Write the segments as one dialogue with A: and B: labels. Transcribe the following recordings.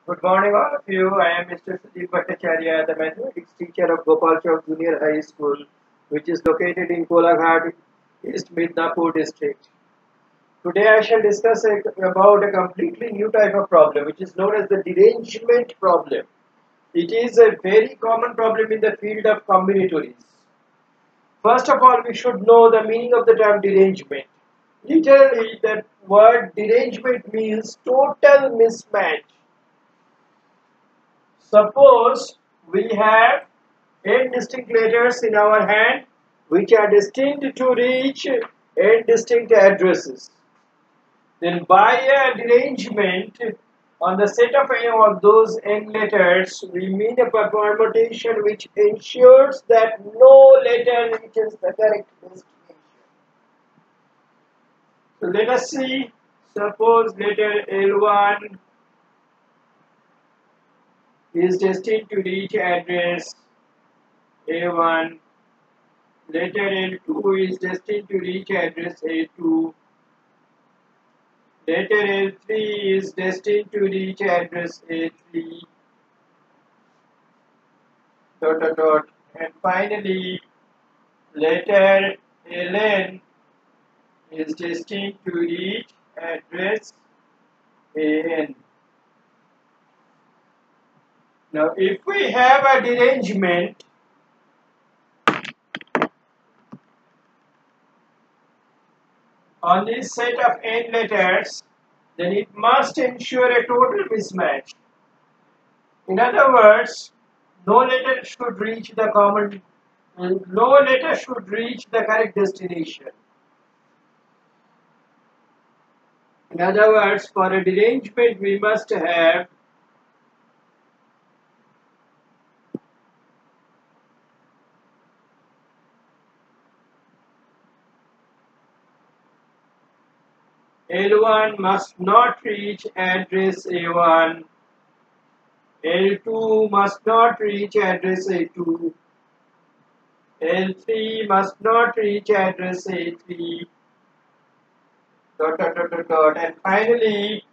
A: Good morning, all of you. I am Mr. Sudeep Bhattacharya, the mathematics teacher of Gopal Chowk Junior High School, which is located in Kolaghat, East Midnapur district. Today, I shall discuss about a completely new type of problem, which is known as the derangement problem. It is a very common problem in the field of combinatories. First of all, we should know the meaning of the term derangement. Literally, the word derangement means total mismatch. Suppose we have 8 distinct letters in our hand which are destined to reach 8 distinct addresses. Then by a derangement on the set of any of those n letters, we mean a permutation which ensures that no letter reaches the correct destination. So let us see, suppose letter L1 is destined to reach address A1, letter L2 is destined to reach address A2, letter L3 is destined to reach address A3, and finally letter Ln is destined to reach address An. Now if we have a derangement on this set of n letters, then it must ensure a total mismatch. In other words, no letter should reach the correct destination. In other words, for a derangement, we must have L1 must not reach address A1, L2 must not reach address A2, L3 must not reach address A3, and finally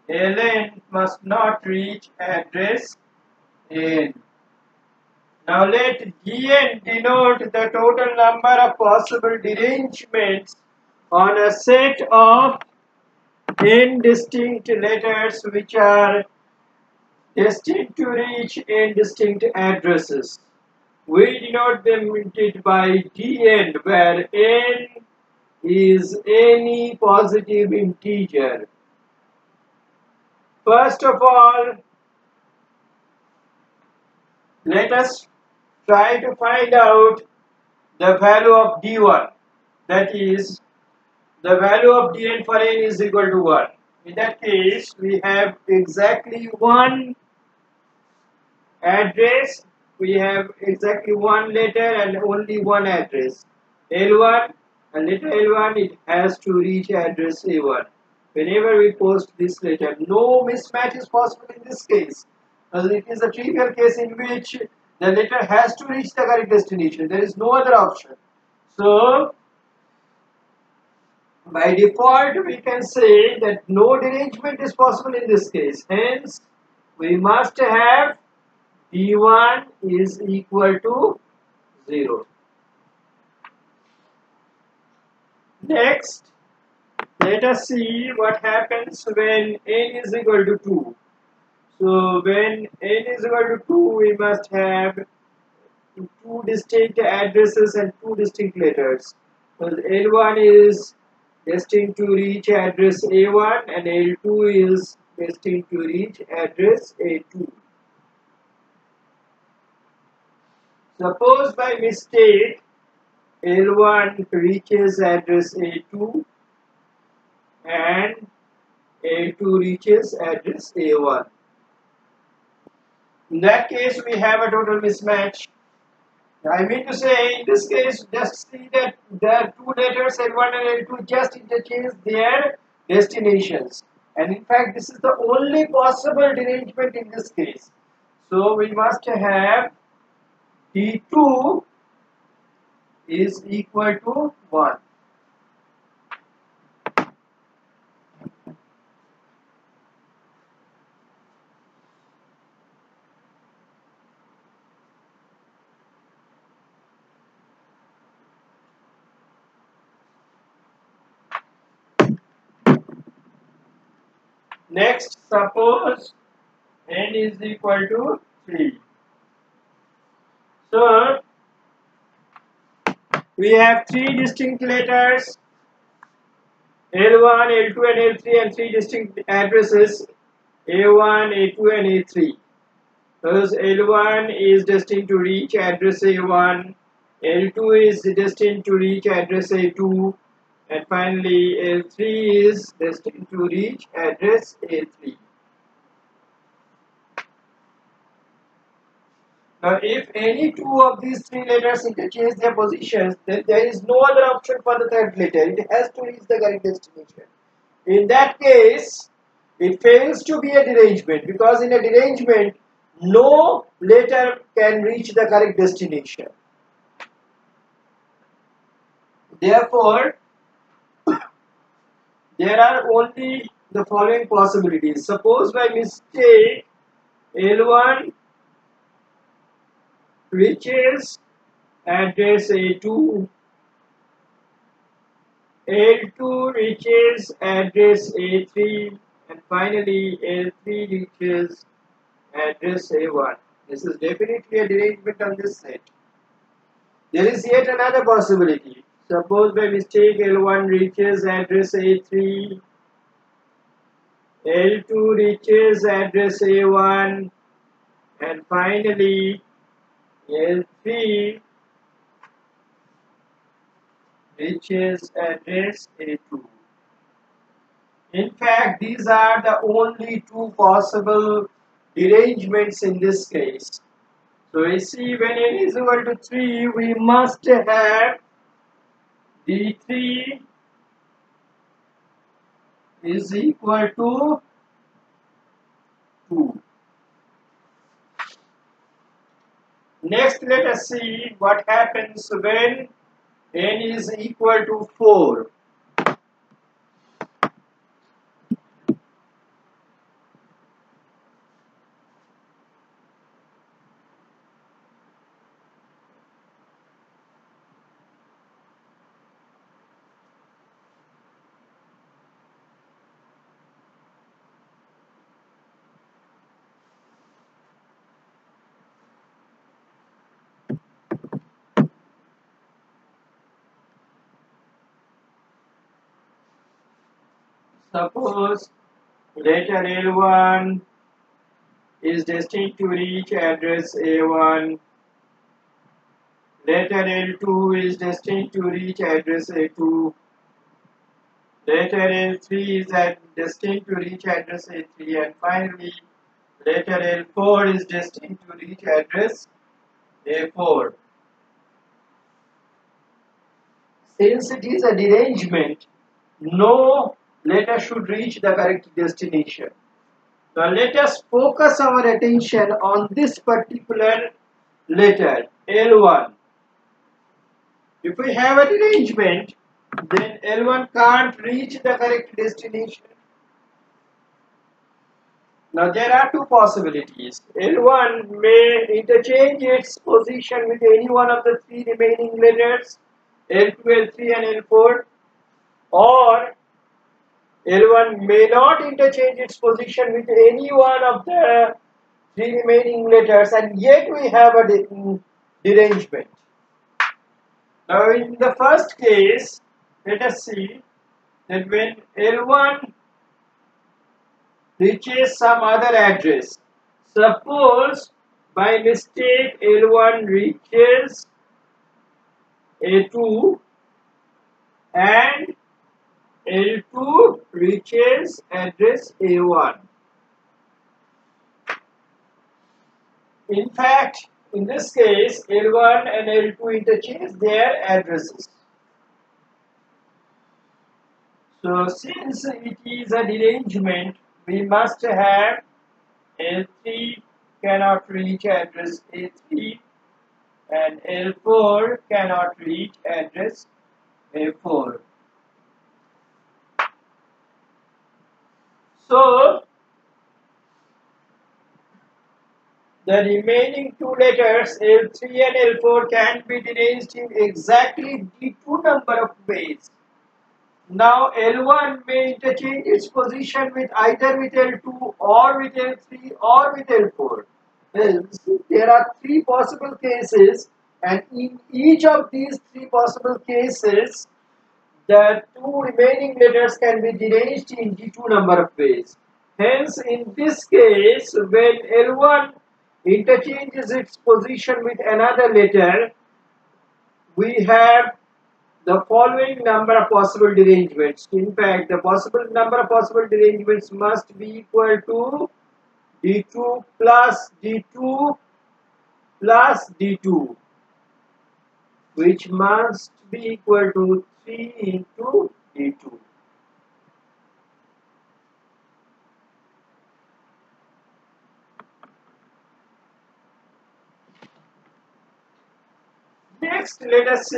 A: Ln must not reach address N. Now let Gn denote the total number of possible derangements on a set of n distinct letters which are destined to reach n distinct addresses. We denote them by Dn, where n is any positive integer. First of all, let us try to find out the value of d1, that is, the value of dn for n is equal to 1. In that case, we have exactly one address, we have exactly one letter and only one address, L1, and letter L1 it has to reach address A1. Whenever we post this letter, no mismatch is possible in this case, because it is a trivial case in which the letter has to reach the correct destination. There is no other option. So, by default, we can say that no derangement is possible in this case. Hence, we must have d1 is equal to 0. Next, let us see what happens when n is equal to 2. So, when n is equal to 2, we must have two distinct addresses and two distinct letters. So, L1 is destined to reach address A1 and L2 is destined to reach address A2. Suppose by mistake L1 reaches address A2 and A2 reaches address A1. In that case, we have a total mismatch. I mean to say, in this case, just see that the two letters L1 and L2 just interchange their destinations. And in fact, this is the only possible derangement in this case. So, we must have D2 is equal to 1. Next, suppose n is equal to 3. So, we have three distinct letters L1, L2 and L3 and three distinct addresses A1, A2 and A3. Thus L1 is destined to reach address A1, L2 is destined to reach address A2 and finally L3 is destined to reach address A3. Now if any two of these three letters interchange their positions, then there is no other option for the third letter. It has to reach the correct destination. In that case, it fails to be a derangement because in a derangement, no letter can reach the correct destination. Therefore, there are only the following possibilities. Suppose by mistake L1 reaches address A2, L2 reaches address A3 and finally L3 reaches address A1. This is definitely a derangement on this set. There is yet another possibility. Suppose by mistake L1 reaches address A3, L2 reaches address A1 and finally L3 reaches address A2. In fact, these are the only two possible derangements in this case. So we see when n is equal to 3, we must have D3 is equal to 2. Next, let us see what happens when n is equal to 4. Suppose letter L1 is destined to reach address A1, letter L2 is destined to reach address A2, letter L3 is destined to reach address A3 and finally letter L4 is destined to reach address A4. Since it is a derangement, no letter should reach the correct destination. Now let us focus our attention on this particular letter L1. If we have a derangement, then L1 can't reach the correct destination. Now there are two possibilities. L1 may interchange its position with any one of the three remaining letters L2, L3 and L4, or L1 may not interchange its position with any one of the three remaining letters and yet we have a derangement. Now in the first case, let us see that when L1 reaches some other address, suppose by mistake L1 reaches A2 and L2 reaches address A1. In fact, in this case, L1 and L2 interchange their addresses. So, since it is a derangement, we must have L3 cannot reach address A3 and L4 cannot reach address A4. So, the remaining two letters L3 and L4 can be deranged in exactly the two number of ways. Now L1 may interchange its position with either with L2 or with L3 or with L4. Hence, there are three possible cases, and in each of these three possible cases, the two remaining letters can be deranged in D2 number of ways. Hence, in this case, when L1 interchanges its position with another letter, we have the following number of possible derangements. In fact, the possible number of possible derangements must be equal to D2 plus D2 plus D2, which must be equal to 3 into D2. Next, let us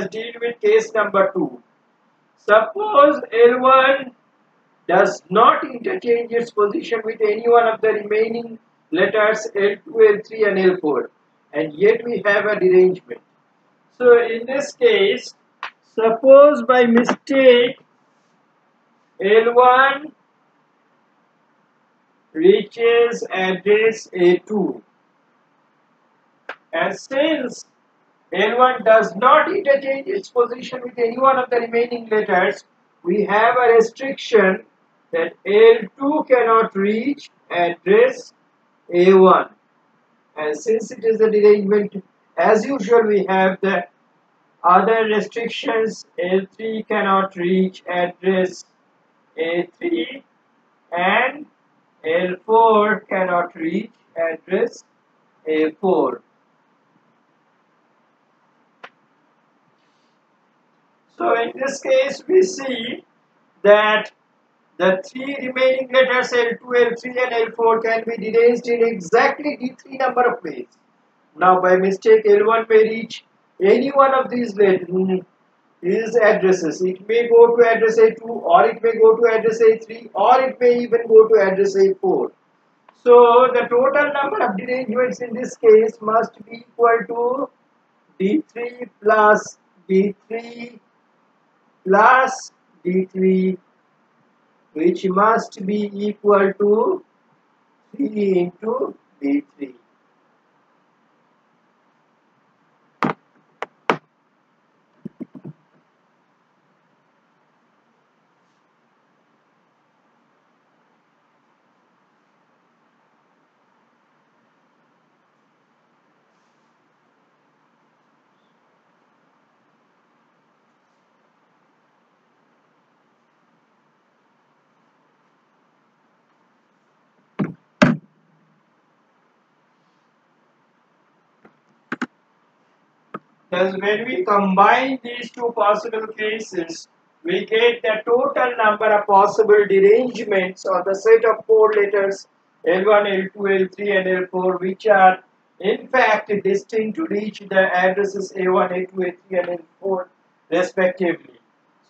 A: deal with case number 2. Suppose L1 does not interchange its position with any one of the remaining letters L2, L3 and L4, and yet we have a derangement. So in this case, suppose by mistake L1 reaches address A2, and since L1 does not interchange its position with any one of the remaining letters, we have a restriction that L2 cannot reach address A1. And since it is a derangement, as usual, we have the other restrictions. L3 cannot reach address A3 and L4 cannot reach address A4. So in this case, we see that the three remaining letters L2, L3 and L4 can be deranged in exactly D3 number of ways. Now by mistake L1 may reach any one of these addresses. It may go to address A2, or it may go to address A3, or it may even go to address A4. So the total number of derangements in this case must be equal to D3 plus D3 plus D3, which must be equal to 3 into D3. Thus, when we combine these two possible cases, we get the total number of possible derangements of the set of four letters L1, L2, L3 and L4, which are in fact destined to reach the addresses A1, A2, A3 and L4 respectively.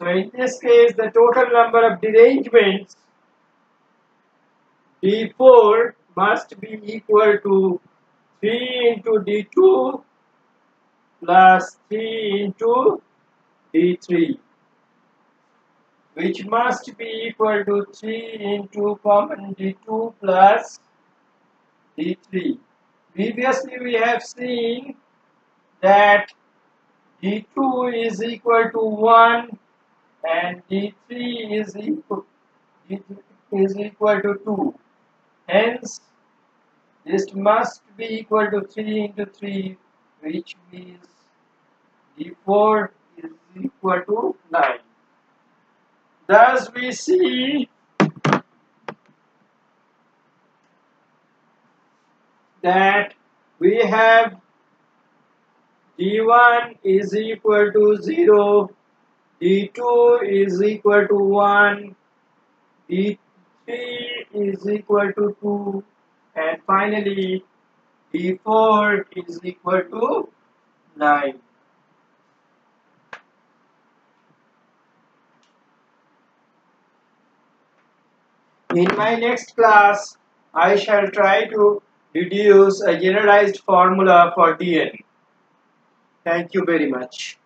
A: So in this case, the total number of derangements D4 must be equal to 3 into D2 plus 3 into D3, which must be equal to 3 into common D2 plus D3. Previously we have seen that D2 is equal to 1 and D3 is equal to 2. Hence, this must be equal to 3 into 3, which means D4 is equal to 9. Thus we see that we have D1 is equal to 0, D2 is equal to 1, D3 is equal to 2, and finally D4 is equal to 9. In my next class, I shall try to deduce a generalized formula for Dn. Thank you very much.